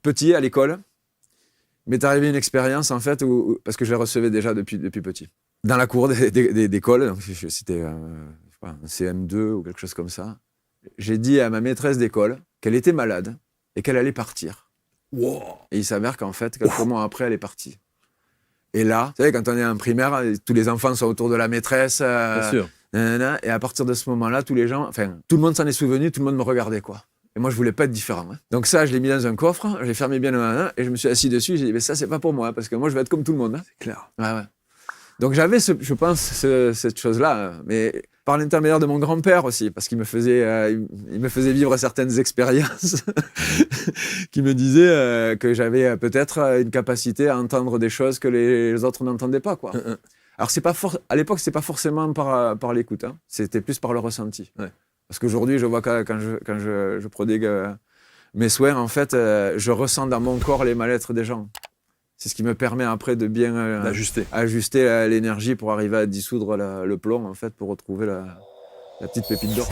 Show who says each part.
Speaker 1: petit, à l'école, m'est arrivé une expérience, en fait, parce que je les recevais déjà depuis petit. Dans la cour d'école, donc c'était un CM2 ou quelque chose comme ça, j'ai dit à ma maîtresse d'école qu'elle était malade et qu'elle allait partir.
Speaker 2: Wow.
Speaker 1: Et il s'avère qu'en fait, quelques mois après, elle est partie. Et là, vous savez, quand on est en primaire, tous les enfants sont autour de la maîtresse.
Speaker 2: Bien sûr.
Speaker 1: Nanana, et à partir de ce moment-là, tout le monde s'en est souvenu, tout le monde me regardait, quoi. Et moi, je voulais pas être différent. Hein. Donc ça, je l'ai mis dans un coffre, j'ai fermé bien le nanana, et je me suis assis dessus, j'ai dit, mais ça, c'est pas pour moi, parce que moi, je vais être comme tout le monde. Hein.
Speaker 2: C'est clair.
Speaker 1: Ouais. Donc j'avais, je pense, cette chose-là, mais par l'intermédiaire de mon grand-père aussi, parce qu'il me faisait vivre certaines expériences qui me disaient que j'avais peut-être une capacité à entendre des choses que les autres n'entendaient pas, quoi. Alors à l'époque, c'était pas forcément par l'écoute, hein. C'était plus par le ressenti.
Speaker 2: Ouais.
Speaker 1: Parce qu'aujourd'hui, je vois quand je prodigue mes soins, en fait, je ressens dans mon corps les mal-être des gens. C'est ce qui me permet après de bien ajuster l'énergie pour arriver à dissoudre le plomb, en fait, pour retrouver la petite pépite d'or.